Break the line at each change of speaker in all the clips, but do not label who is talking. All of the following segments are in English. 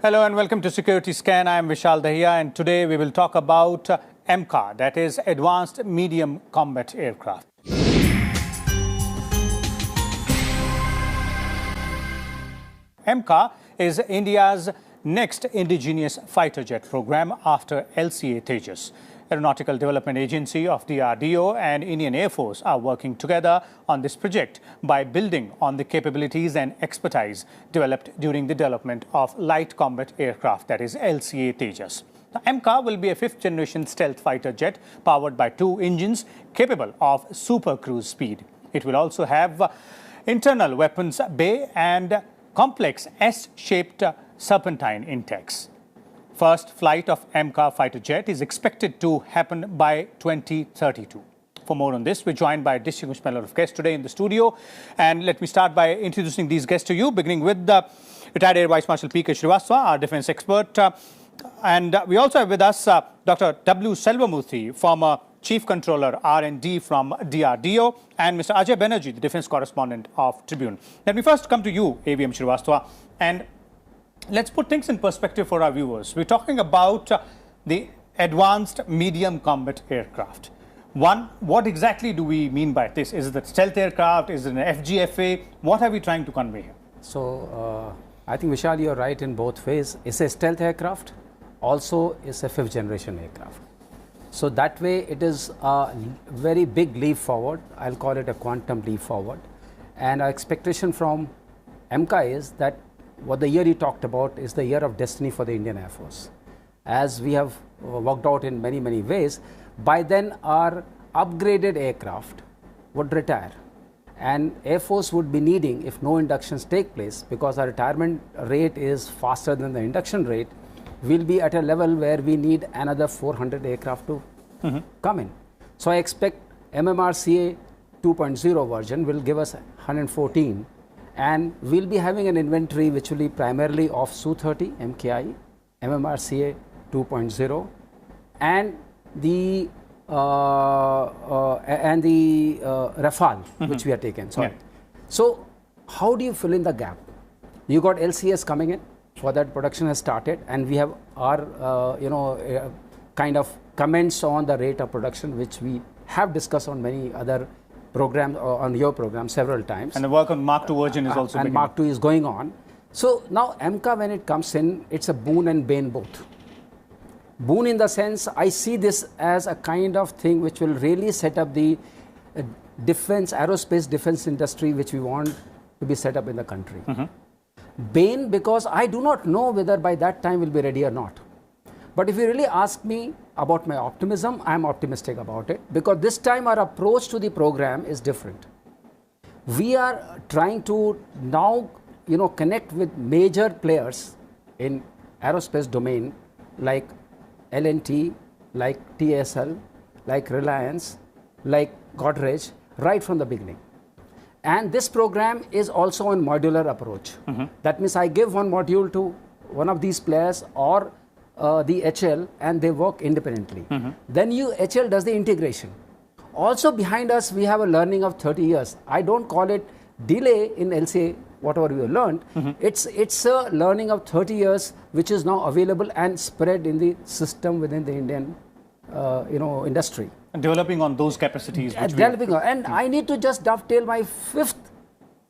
Hello and welcome to Security Scan. I am Vishal Dahiya and today we will talk about AMCA, that is Advanced Medium Combat Aircraft. AMCA is India's next indigenous fighter jet program after LCA Tejas. Aeronautical Development Agency of DRDO and Indian Air Force are working together on this project by building on the capabilities and expertise developed during the development of light combat aircraft, that is LCA Tejas. The AMCA will be a fifth-generation stealth fighter jet powered by two engines capable of super cruise speed. It will also have internal weapons bay and complex S-shaped serpentine intakes. First flight of AMCA fighter jet is expected to happen by 2032. For more on this, we're joined by a distinguished panel of guests today in the studio. And let me start by introducing these guests to you, beginning with retired Air Vice Marshal P.K. Srivastava, our defense expert. And we also have with us Dr. W. Selvamoorthy, former Chief Controller R&D from DRDO, and Mr. Ajay Banerjee, the defense correspondent of Tribune. Let me first come to you, AVM Srivastava, and let's put things in perspective for our viewers. We're talking about the advanced medium combat aircraft. One, what exactly do we mean by this? Is it a stealth aircraft? Is it an FGFA? What are we trying to convey here?
So, I think Vishal, you're right in both ways. It's a stealth aircraft, also it's a fifth generation aircraft. So that way it is a very big leap forward. I'll call it a quantum leap forward. And our expectation from AMCA is that what the year he talked about is the year of destiny for the Indian Air Force. As we have worked out in many, many ways, by then our upgraded aircraft would retire. And Air Force would be needing, if no inductions take place, because our retirement rate is faster than the induction rate, we'll be at a level where we need another 400 aircraft to come in. So I expect MMRCA 2.0 version will give us 114. And we'll be having an inventory which will be primarily of Su-30 MKI, MMRCA 2.0, and the Rafale, which we are taking. Sorry. Yeah. So how do you fill in the gap? You got LCS coming in. For that, production has started, and we have our kind of comments on the rate of production, which we have discussed on many other program on your program several times.
And the work on Mark II version is also beginning.
Mark II is going on. So now AMCA, when it comes in, it's a boon and bane both. Boon in the sense, I see this as a kind of thing which will really set up the defense, aerospace defense industry which we want to be set up in the country. Bane because I do not know whether by that time we'll be ready or not. But if you really ask me about my optimism, I'm optimistic about it, because this time our approach to the program is different. We are trying to now, connect with major players in aerospace domain like L&T, like TSL, like Reliance, like Godrej, right from the beginning. And this program is also a modular approach. That means I give one module to one of these players or the HL, and they work independently. Then HL does the integration. Also behind us, we have a learning of 30 years. I don't call it delay in LCA, whatever we have learned. It's a learning of 30 years, which is now available and spread in the system within the Indian industry.
And developing on those capacities.
And I need to just dovetail my fifth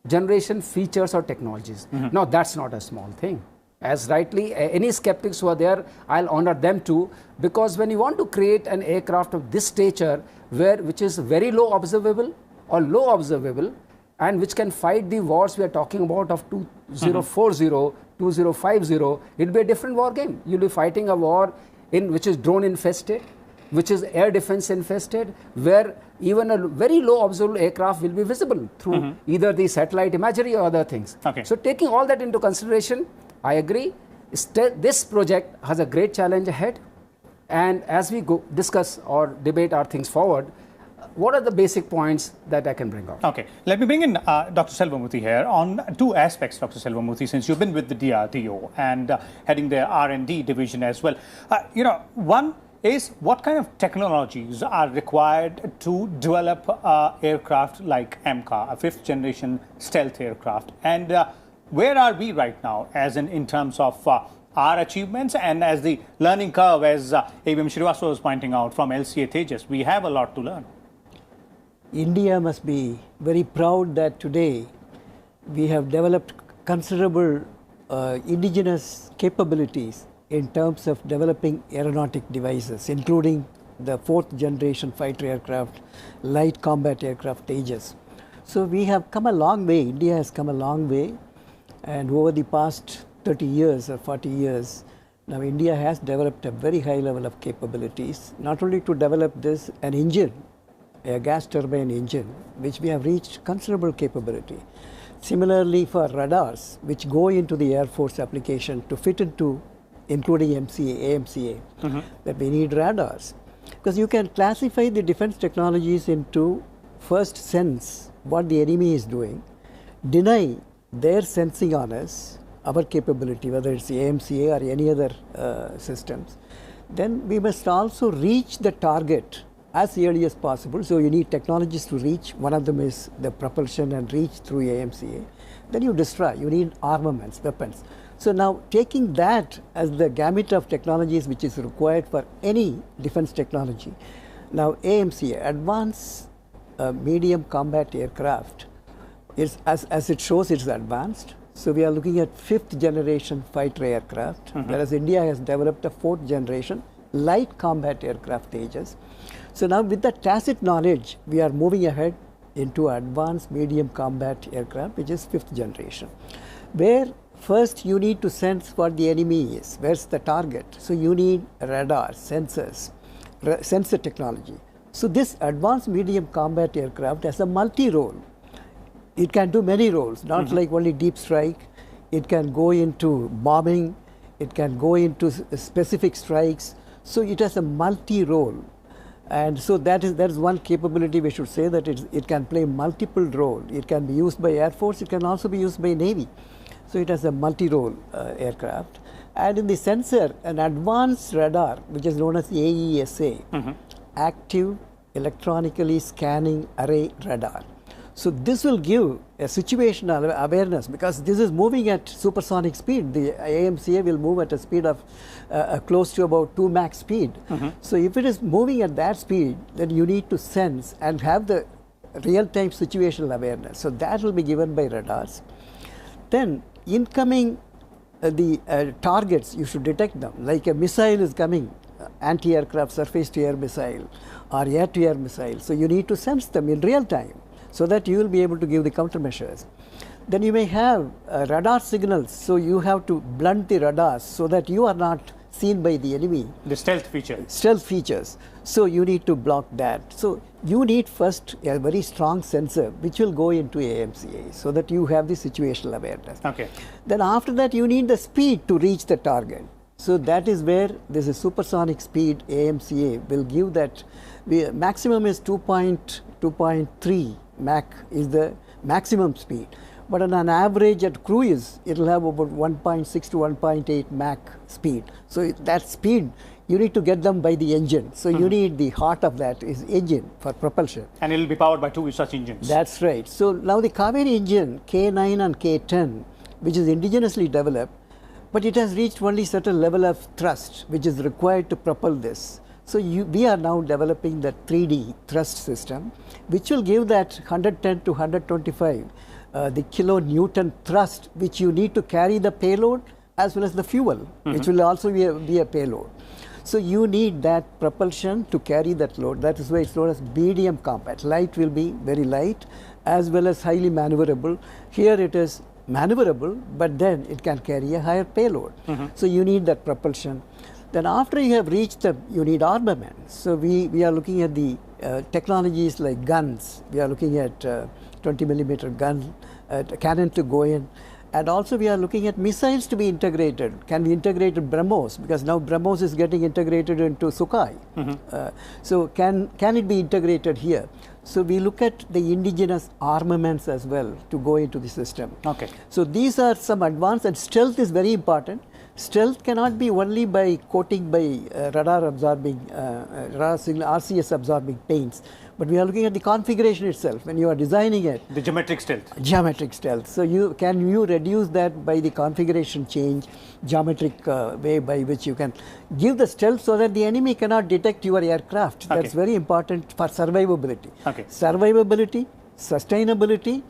generation features or technologies. Now, that's not a small thing. As rightly, any skeptics who are there, I'll honor them too, because when you want to create an aircraft of this stature, which is very low observable or low observable, and which can fight the wars we are talking about of 2040, 2050, it'll be a different war game. You'll be fighting a war which is drone infested, which is air defense infested, where even a very low observable aircraft will be visible through either the satellite imagery or other things. So taking all that into consideration, I agree. This project has a great challenge ahead, and as we go discuss or debate our things forward, what are the basic points that I can bring out? Okay,
let me bring in Dr. Selvamoorthy here on two aspects, Dr. Selvamoorthy, since you've been with the DRDO and heading the R&D division as well. One is what kind of technologies are required to develop aircraft like AMCA, a fifth generation stealth aircraft, and where are we right now as in terms of our achievements and as the learning curve, as ABM Srivastava was pointing out from LCA Tejas, we have a lot to learn.
India must be very proud that today we have developed considerable indigenous capabilities in terms of developing aeronautic devices, including the 4th generation fighter aircraft, light combat aircraft Tejas. So we have come a long way, India has come a long way, and over the past 30 years or 40 years, now India has developed a very high level of capabilities, not only to develop this, an engine, a gas turbine engine, which we have reached considerable capability. Similarly for radars, which go into the Air Force application to fit into, including AMCA, that we need radars. Because you can classify the defense technologies into first sense what the enemy is doing, deny their sensing on us, our capability, whether it's the AMCA or any other systems. Then we must also reach the target as early as possible. So you need technologies to reach. One of them is the propulsion and reach through AMCA. Then you destroy. You need armaments, weapons. So now taking that as the gamut of technologies which is required for any defense technology. Now AMCA, Advanced Medium Combat Aircraft, is, as it shows, it's advanced. So we are looking at 5th generation fighter aircraft, whereas India has developed a 4th generation light combat aircraft Tejas. So now with the tacit knowledge, we are moving ahead into advanced medium combat aircraft, which is 5th generation, where first you need to sense what the enemy is, where's the target. So you need radar, sensors, sensor technology. So this advanced medium combat aircraft has a multi-role. It can do many roles, not like only deep strike. It can go into bombing. It can go into specific strikes. So it has a multi-role. And so that is one capability we should say, that it can play multiple role. It can be used by Air Force. It can also be used by Navy. So it has a multi-role aircraft. And in the sensor, an advanced radar, which is known as AESA, Active Electronically Scanning Array Radar. So this will give a situational awareness, because this is moving at supersonic speed. The AMCA will move at a speed of close to about 2 Mach speed. So if it is moving at that speed, then you need to sense and have the real-time situational awareness. So that will be given by radars. Then incoming targets, you should detect them. Like a missile is coming, anti-aircraft surface-to-air missile or air-to-air missile. So you need to sense them in real time, so that you will be able to give the countermeasures. Then you may have radar signals, so you have to blunt the radars so that you are not seen by the enemy.
The stealth feature.
Stealth features. So you need to block that. So you need first a very strong sensor which will go into AMCA, so that you have the situational awareness.
Okay.
Then after that you need the speed to reach the target. So that is where this is supersonic speed. AMCA will give that. Maximum is 2.3 Mach is the maximum speed, but on an average at cruise it will have about 1.6 to 1.8 Mach speed. So that speed you need to get them by the engine. So you need the heart of that is engine for propulsion.
And it will be powered by 2 such engines.
That's right. So now the Kaveri engine K9 and K10, which is indigenously developed, but it has reached only certain level of thrust which is required to propel this. So we are now developing the 3D thrust system, which will give that 110 to 125 the kilonewton thrust, which you need to carry the payload as well as the fuel, which will also be a payload. So you need that propulsion to carry that load. That is why it's known as medium combat. Light will be very light as well as highly maneuverable. Here it is maneuverable, but then it can carry a higher payload. So you need that propulsion. Then after you have reached them, you need armaments. So we are looking at the technologies like guns. We are looking at 20 millimeter gun, cannon to go in. And also we are looking at missiles to be integrated. Can we integrate BrahMos? Because now BrahMos is getting integrated into Sukhoi. So can it be integrated here? So we look at the indigenous armaments as well to go into the system.
Okay.
So these are some advanced, and stealth is very important. Stealth cannot be only by coating by radar absorbing, radar signal RCS absorbing paints, but we are looking at the configuration itself when you are designing it.
The geometric stealth.
Geometric stealth. So can you reduce that by the configuration change, geometric way by which you can give the stealth so that the enemy cannot detect your aircraft.
Okay.
That's very important for survivability.
Okay.
Survivability, sustainability,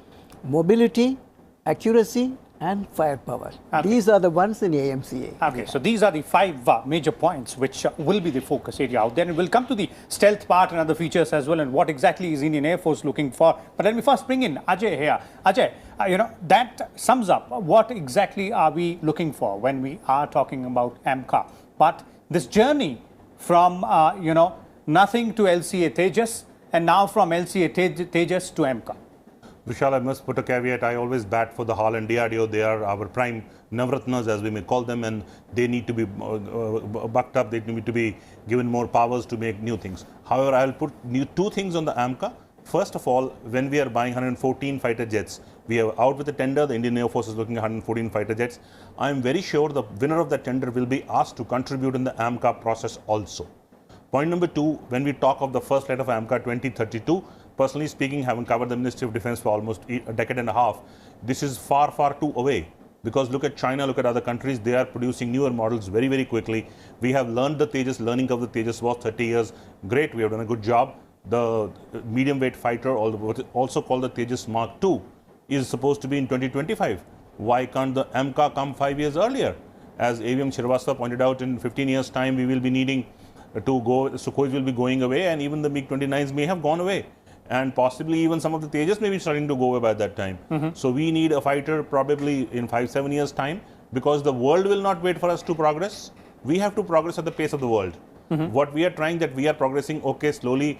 mobility, accuracy, and firepower.
Okay.
These are the ones in AMCA.
Okay, so these are the 5 major points which will be the focus area out there, and we'll come to the stealth part and other features as well, and what exactly is Indian Air Force looking for. But let me first bring in Ajay here. Ajay, that sums up what exactly are we looking for when we are talking about AMCA. But this journey from nothing to LCA Tejas, and now from LCA Tejas to AMCA.
Vishal, I must put a caveat. I always bat for the HAL and DRDO. They are our prime Navratnas, as we may call them, and they need to be bucked up. They need to be given more powers to make new things. However, I will put two things on the AMCA. First of all, when we are buying 114 fighter jets, we are out with a tender. The Indian Air Force is looking at 114 fighter jets. I am very sure the winner of that tender will be asked to contribute in the AMCA process also. Point number 2, when we talk of the first flight of AMCA 2032, personally speaking, having covered the Ministry of Defense for almost a decade and a half, this is far, far too away. Because look at China, look at other countries, they are producing newer models very, very quickly. We have learned the Tejas, learning of the Tejas was 30 years. Great, we have done a good job. The medium weight fighter, also called the Tejas Mark II, is supposed to be in 2025. Why can't the AMCA come 5 years earlier? As AVM Srivastava pointed out, in 15 years' time, we will be needing to go, Sukhoi will be going away, and even the MiG-29s may have gone away. And possibly even some of the Tejas may be starting to go away by that time. So we need a fighter probably in 5-7 years' time, because the world will not wait for us to progress. We have to progress at the pace of the world. What we are trying, that we are progressing, okay, slowly,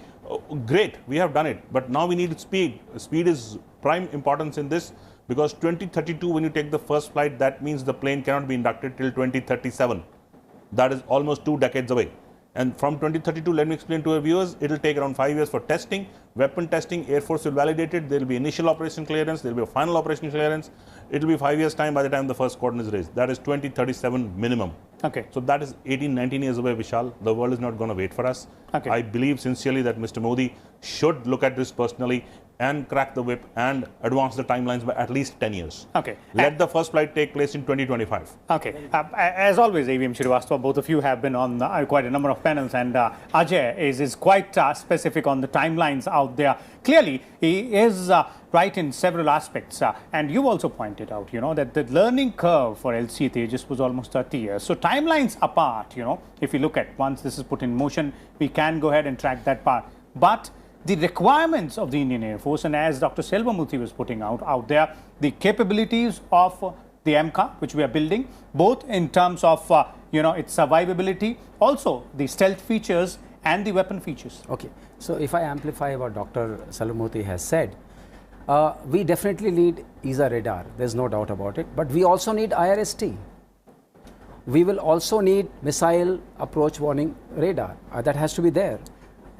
great, we have done it. But now we need speed. Speed is prime importance in this, because 2032, when you take the first flight, that means the plane cannot be inducted till 2037. That is almost 2 decades away. And from 2032, let me explain to our viewers, it will take around 5 years for testing, weapon testing, Air Force will validate it, there will be initial operation clearance, there will be a final operation clearance. It will be 5 years' time by the time the first cordon is raised. That is 2037 minimum.
Okay.
So that is 18-19 years away, Vishal. The world is not going to wait for us.
Okay.
I believe sincerely that Mr. Modi should look at this personally and crack the whip and advance the timelines by at least 10 years.
Okay.
Let the first flight take place in 2025.
Okay. As always, AVM Srivastava, both of you have been on quite a number of panels, and Ajay is quite specific on the timelines out there. Clearly, he is right in several aspects. And you also pointed out, that the learning curve for LCA Tejas was almost 30 years. So timelines apart, if you look at once this is put in motion, we can go ahead and track that part. But the requirements of the Indian Air Force, and as Dr. Selvamuthi was putting out there, the capabilities of the AMCA, which we are building, both in terms of, its survivability, also the stealth features and the weapon features.
Okay. So if I amplify what Dr. Selvamuthi has said, we definitely need ESA radar. There's no doubt about it. But we also need IRST. We will also need missile approach warning radar. That has to be there.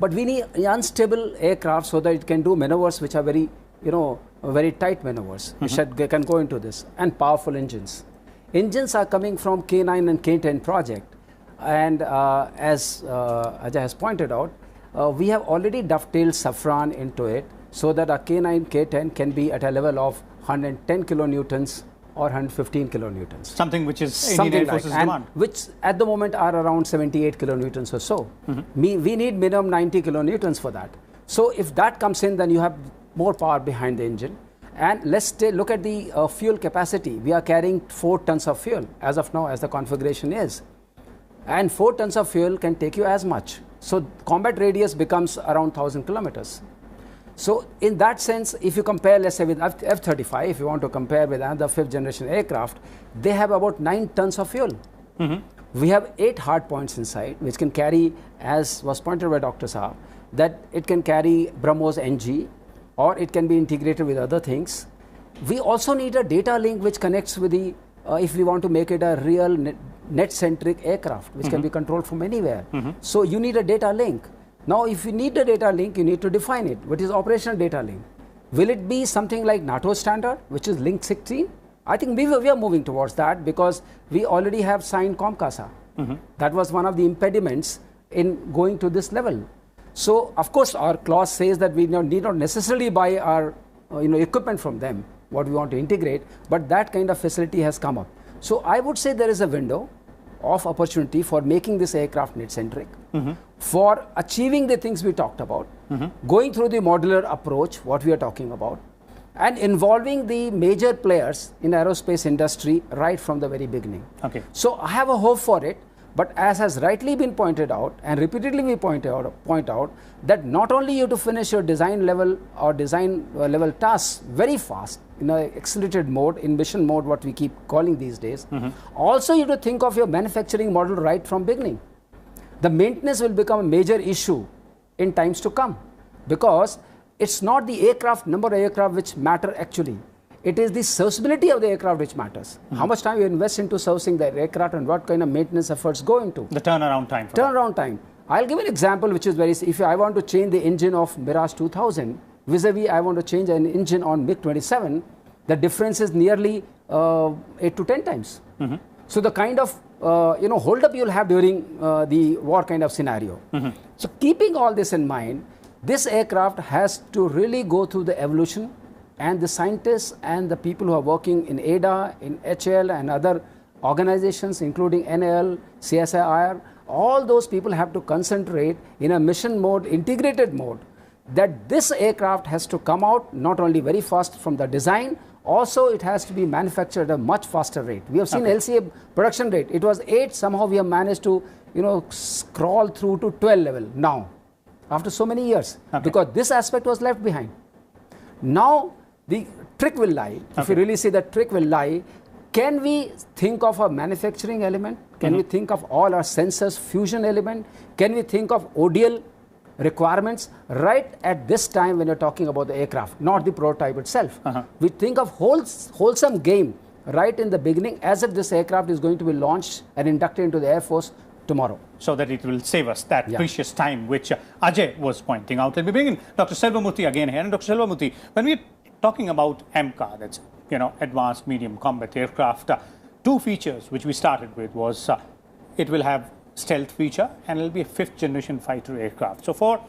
But we need unstable aircraft so that it can do maneuvers which are very, very tight maneuvers, which can go into this, and powerful engines. Engines are coming from K9 and K10 project. And as Ajay has pointed out, we have already dovetailed Safran into it so that our K9, K10 can be at a level of 110 kilonewtons or 115 kilonewtons. Something
which is Indian Air Force's demand.
Which at the moment are around 78 kilonewtons or so. We need minimum 90 kilonewtons for that. So if that comes in, then you have more power behind the engine. And let's look at the fuel capacity. We are carrying 4 tons of fuel as of now, as the configuration is. And 4 tons of fuel can take you as much. So combat radius becomes around 1,000 kilometers. So in that sense, if you compare, let's say, with F-35, if you want to compare with another 5th generation aircraft, they have about 9 tons of fuel. We have 8 hard points inside, which can carry, as was pointed by Dr. Saab, that it can carry BrahMos NG, or it can be integrated with other things. We also need a data link which connects with the, if we want to make it a real net-centric aircraft, which can be controlled from anywhere. So you need a data link. Now, if you need a data link, you need to define it. What is operational data link? Will it be something like NATO standard, which is Link 16? I think we are moving towards that because we already have signed COMCASA. That was one of the impediments in going to this level. So, of course, our clause says that we need not necessarily buy our equipment from them, what we want to integrate, but that kind of facility has come up. So, I would say there is a window of opportunity for making this aircraft net-centric, for achieving the things we talked about, going through the modular approach, what we are talking about, and involving the major players in aerospace industry right from the very beginning.
Okay.
So I have a hope for it, but as has rightly been pointed out, and repeatedly we point out that not only you have to finish your design level or design level tasks very fast in an accelerated mode, in mission mode, what we keep calling these days, also you have to think of your manufacturing model right from beginning. The maintenance will become a major issue in times to come, because it's not the aircraft, number of aircraft which matter actually. It is the serviceability of the aircraft which matters. How much time you invest into servicing the aircraft and what kind of maintenance efforts go into.
The turnaround time.
Turnaround time. I'll give an example which is very, if I want to change the engine of Mirage 2000, vis-a-vis I want to change an engine on MiG-27, the difference is nearly 8 to 10 times. So the kind of hold up you'll have during the war kind of scenario. So keeping all this in mind, this aircraft has to really go through the evolution, and the scientists and the people who are working in ADA, in HL and other organizations including NAL, CSIR, all those people have to concentrate in a mission mode, integrated mode, that this aircraft has to come out not only very fast from the design, also it has to be manufactured at a much faster rate. We have seen LCA production rate, it was 8, somehow we have managed to scroll through to 12 level now, after so many years, because this aspect was left behind. Now the trick will lie, if you really see the trick will lie, can we think of a manufacturing element? Can we think of all our sensors fusion element? Can we think of ODL requirements right at this time when you're talking about the aircraft, not the prototype itself? We think of wholesome game right in the beginning, as if this aircraft is going to be launched and inducted into the Air Force tomorrow.
So that it will save us that precious time which Ajay was pointing out. Let me bring in Dr. Selvamoorthy again here. And Dr. Selvamoorthy, when we're talking about AMCA, that's Advanced Medium Combat Aircraft, two features which we started with was it will have stealth feature and it will be a 5th generation fighter aircraft. So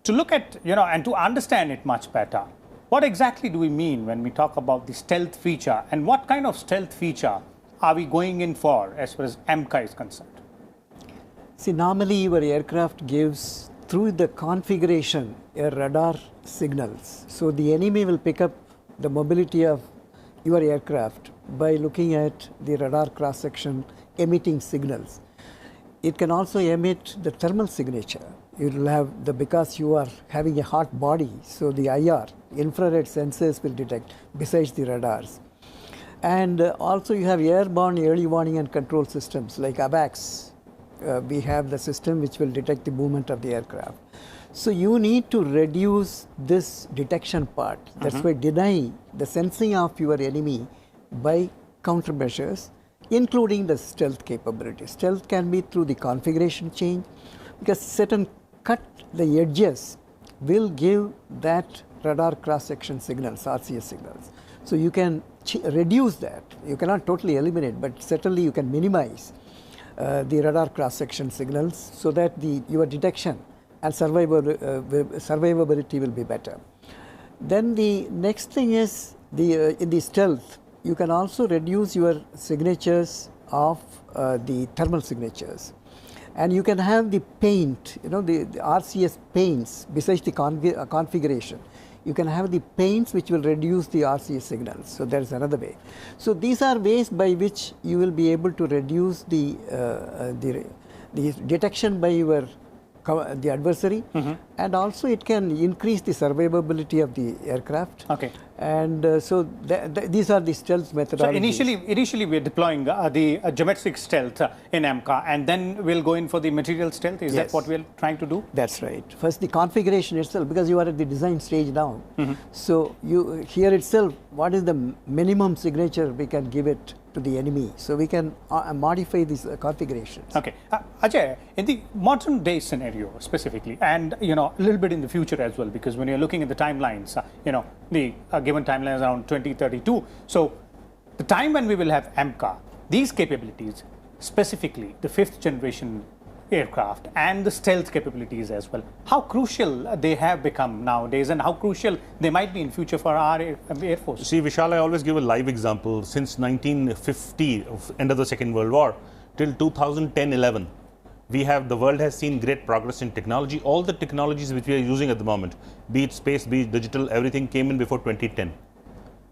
to look at, and to understand it much better, what exactly do we mean when we talk about the stealth feature, and what kind of stealth feature are we going in for as far as AMCA is concerned?
See, normally your aircraft gives, through the configuration, a radar signals. So the enemy will pick up the mobility of your aircraft by looking at the radar cross-section emitting signals. It can also emit the thermal signature. It will have because you are having a hot body, so the IR, infrared sensors will detect besides the radars. And also you have airborne early warning and control systems like ABACS. We have the system which will detect the movement of the aircraft. So you need to reduce this detection part. That's why deny the sensing of your enemy by countermeasures, including the stealth capability. Stealth can be through the configuration change, because certain cut the edges will give that radar cross-section signals, RCS signals. So you can reduce that. You cannot totally eliminate, but certainly you can minimize the radar cross-section signals, so that your detection and survivability will be better. Then the next thing is in the stealth, you can also reduce your signatures of the thermal signatures, and you can have the paint, the RCS paints besides the configuration. You can have the paints which will reduce the RCS signals. So there is another way. So these are ways by which you will be able to reduce the detection by the adversary, and also it can increase the survivability of the aircraft. And so these are the stealth methodologies.
So initially we're deploying the geometric stealth in AMCA, and then we'll go in for the material stealth. Is that what we're trying to do?
That's right. First the configuration itself, because you are at the design stage now. So here itself, what is the minimum signature we can give it to the enemy? So we can modify these configurations.
Ajay, in the modern day scenario specifically, and a little bit in the future as well, because when you're looking at the timelines, the given timelines around 2032. So the time when we will have AMCA, these capabilities, specifically the 5th generation aircraft and the stealth capabilities as well, how crucial they have become nowadays and how crucial they might be in future for our Air Force?
See, Vishal, I always give a live example. Since 1950, end of the Second World War, till 2010-11, the world has seen great progress in technology. All the technologies which we are using at the moment, be it space, be it digital, everything came in before 2010.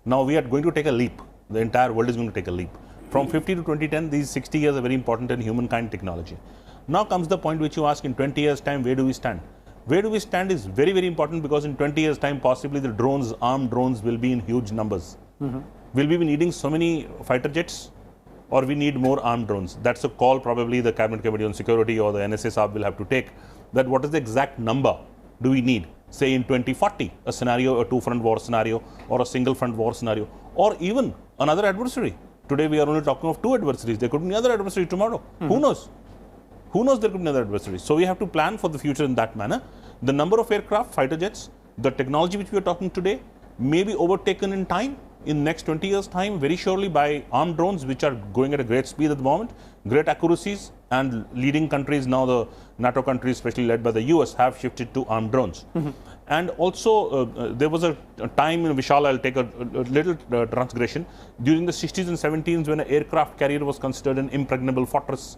Now we are going to take a leap. The entire world is going to take a leap. From 50 to 2010, these 60 years are very important in humankind technology. Now comes the point which you ask, in 20 years time, where do we stand? Where do we stand is very, very important, because in 20 years time, possibly the drones, armed drones, will be in huge numbers. Will we be needing so many fighter jets, or we need more armed drones? That's a call probably the Cabinet Committee on Security or the NSA Saab will have to take, that what is the exact number do we need, say in 2040, a scenario, a two-front war scenario, or a single-front war scenario, or even another adversary. Today we are only talking of two adversaries. There could be another adversary tomorrow. Who knows? Who knows, there could be another adversary. So we have to plan for the future in that manner. The number of aircraft, fighter jets, the technology which we are talking today may be overtaken in time, in next 20 years time, very surely, by armed drones, which are going at a great speed at the moment, great accuracies, and leading countries now, the NATO countries, especially led by the US, have shifted to armed drones. And also, there was a time in Vishal, I'll take a little transgression, during the 60s and 70s when an aircraft carrier was considered an impregnable fortress.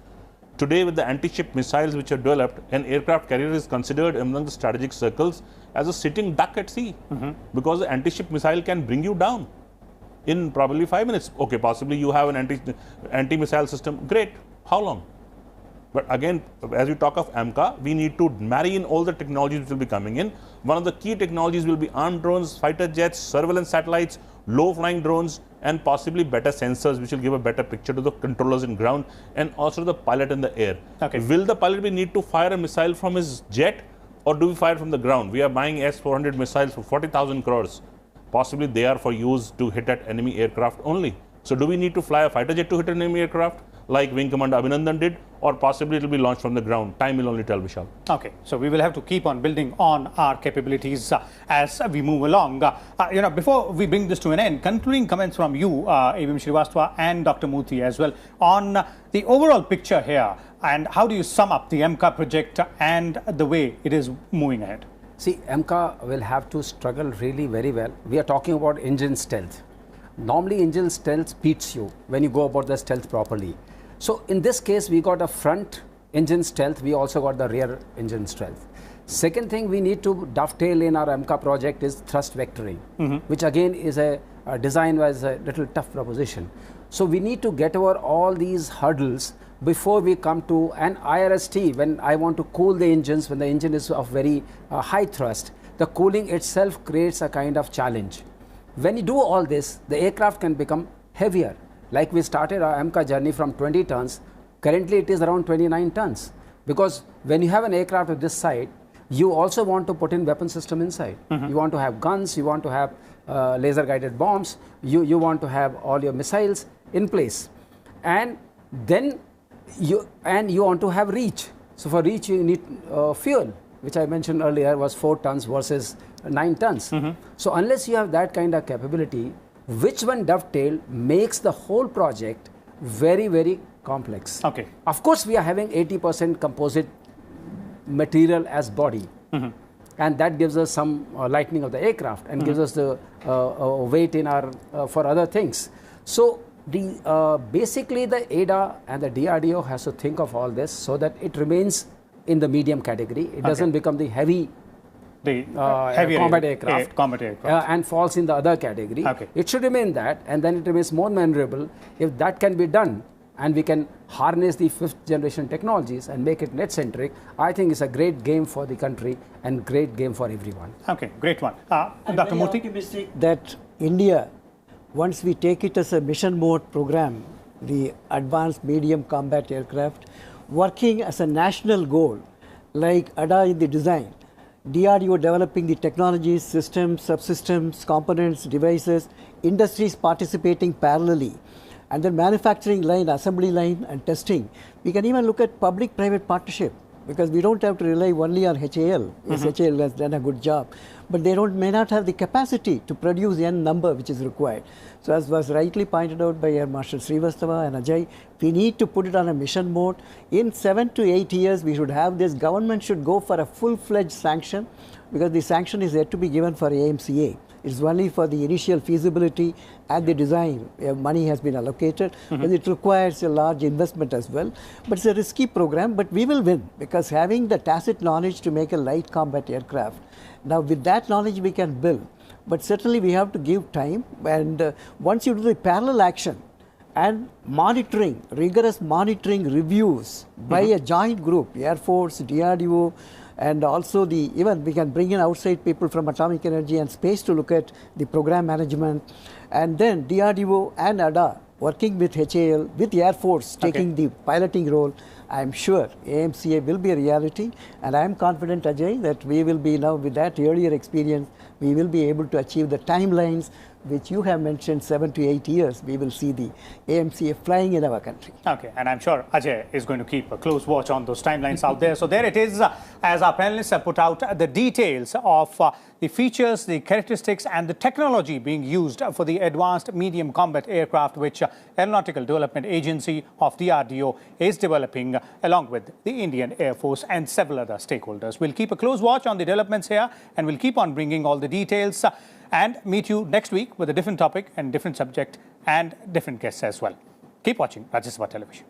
Today, with the anti-ship missiles which are developed, an aircraft carrier is considered among the strategic circles as a sitting duck at sea, because the anti-ship missile can bring you down in probably 5 minutes. Okay, possibly you have an anti-missile system. Great. How long? But again, as we talk of AMCA, we need to marry in all the technologies which will be coming in. One of the key technologies will be armed drones, fighter jets, surveillance satellites, low-flying drones, and possibly better sensors which will give a better picture to the controllers in ground and also the pilot in the air.
Okay.
Will the pilot need to fire a missile from his jet, or do we fire from the ground? We are buying S-400 missiles for 40,000 crores. Possibly they are for use to hit at enemy aircraft only. So do we need to fly a fighter jet to hit an enemy aircraft, like Wing Commander Abhinandan did, or possibly it will be launched from the ground? Time will only tell, Vishal.
Okay, so we will have to keep on building on our capabilities as we move along. Before we bring this to an end, concluding comments from you, AVM Srivastava and Dr. Murthy as well, on the overall picture here, and how do you sum up the AMCA project and the way it is moving ahead?
See, AMCA will have to struggle really very well. We are talking about engine stealth. Normally, engine stealth beats you when you go about the stealth properly. So in this case, we got a front engine stealth. We also got the rear engine stealth. Second thing we need to dovetail in our AMCA project is thrust vectoring, which again is a design-wise a little tough proposition. So we need to get over all these hurdles before we come to an IRST. When I want to cool the engines, when the engine is of very high thrust, the cooling itself creates a kind of challenge. When you do all this, the aircraft can become heavier. Like we started our AMCA journey from 20 tons, currently it is around 29 tons. Because when you have an aircraft of this size, you also want to put in weapon system inside. You want to have guns, you want to have laser guided bombs, you want to have all your missiles in place. And then you want to have reach. So for reach you need fuel, which I mentioned earlier was 4 tons versus 9 tons. So unless you have that kind of capability, which one dovetail makes the whole project very, very complex.
Okay.
Of course, we are having 80% composite material as body. And that gives us some lightening of the aircraft and gives us the weight in our for other things. So the basically the ADA and the DRDO has to think of all this so that it remains in the medium category. It doesn't become the heavy
heavier
combat aircraft, and falls in the other category.
Okay.
It should remain that, and then it remains more maneuverable. If that can be done, and we can harness the 5th generation technologies and make it net-centric, I think it's a great game for the country and great game for everyone.
Okay, great one.
I'm
Dr.
very
Murthy?
optimistic that India, once we take it as a mission mode program, the advanced medium combat aircraft, working as a national goal, like ADA in the design, DRDO developing the technologies, systems, subsystems, components, devices, industries participating parallelly, and then manufacturing line, assembly line and testing. We can even look at public-private partnership. because we don't have to rely only on HAL. Yes, HAL has done a good job, but they may not have the capacity to produce n number which is required. So as was rightly pointed out by Air Marshal Srivastava and Ajay, we need to put it on a mission mode. In 7 to 8 years, we should have this. Government should go for a full-fledged sanction, because the sanction is yet to be given for AMCA. It's only for the initial feasibility and the design. Money has been allocated, but it requires a large investment as well. But it's a risky program, but we will win, because having the tacit knowledge to make a light combat aircraft. Now with that knowledge we can build, but certainly we have to give time, and once you do the parallel action and monitoring, rigorous monitoring reviews by a joint group, Air Force, DRDO, and also even we can bring in outside people from atomic energy and space to look at the program management, and then DRDO and ADA working with HAL, with the Air Force taking the piloting role. I am sure AMCA will be a reality, and I am confident, Ajay, that we will be now, with that earlier experience, we will be able to achieve the timelines which you have mentioned, 7 to 8 years. We will see the AMCA flying in our country.
Okay, and I'm sure Ajay is going to keep a close watch on those timelines out there. So there it is, as our panelists have put out the details of the features, the characteristics and the technology being used for the advanced medium combat aircraft which Aeronautical Development Agency of DRDO is developing along with the Indian Air Force and several other stakeholders. We'll keep a close watch on the developments here, and we'll keep on bringing all the details and meet you next week with a different topic and different subject and different guests as well. Keep watching Rajya Sabha Television.